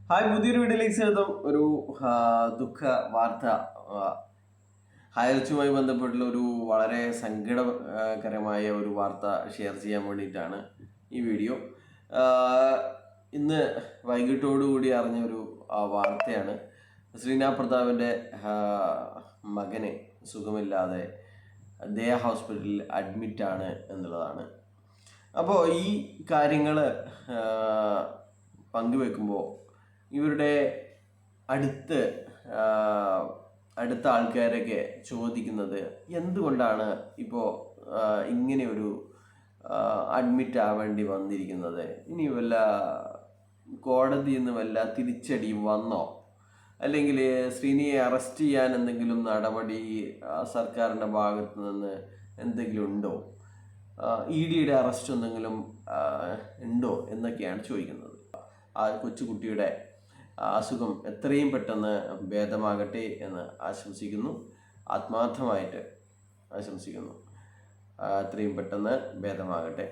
Hi, പുതിയൊരു വീഡിയോയിലേക്ക് സ്വാഗതം. ഒരു ദുഃഖ വാർത്ത, ഹൈറച്ചുമായി ബന്ധപ്പെട്ടുള്ള ഒരു വളരെ സങ്കടകരമായ ഒരു വാർത്ത ഷെയർ ചെയ്യാൻ വേണ്ടിയിട്ടാണ് ഈ വീഡിയോ. ഇന്ന് വൈകിട്ടോടുകൂടി അറിഞ്ഞൊരു വാർത്തയാണ്. ശ്രീനാ പ്രതാപിൻ്റെ മകന് സുഖമില്ലാതെ ദയ ഹോസ്പിറ്റലിൽ അഡ്മിറ്റാണ് എന്നുള്ളതാണ്. അപ്പോൾ ഈ കാര്യങ്ങൾ പങ്കുവെക്കുമ്പോൾ ഇവരുടെ അടുത്ത് അടുത്ത ആൾക്കാരൊക്കെ ചോദിക്കുന്നത് എന്തുകൊണ്ടാണ് ഇപ്പോൾ ഇങ്ങനെ ഒരു അഡ്മിറ്റ് ആവേണ്ടി വന്നിരിക്കുന്നത്, ഇനി വല്ല കോടതിയിൽ നിന്ന് വല്ല തിരിച്ചടിയും വന്നോ, അല്ലെങ്കിൽ ശ്രീനിയെ അറസ്റ്റ് ചെയ്യാൻ എന്തെങ്കിലും നടപടി സർക്കാരിൻ്റെ ഭാഗത്തു നിന്ന് എന്തെങ്കിലും ഉണ്ടോ, EDയുടെ അറസ്റ്റ് എന്തെങ്കിലും ഉണ്ടോ എന്നൊക്കെയാണ് ചോദിക്കുന്നത്. ആ കൊച്ചുകുട്ടിയുടെ അസുഖം എത്രയും പെട്ടെന്ന് ഭേദമാകട്ടെ എന്ന് ആശംസിക്കുന്നു, ആത്മാർത്ഥമായിട്ട് ആശംസിക്കുന്നു. എത്രയും പെട്ടെന്ന് ഭേദമാകട്ടെ.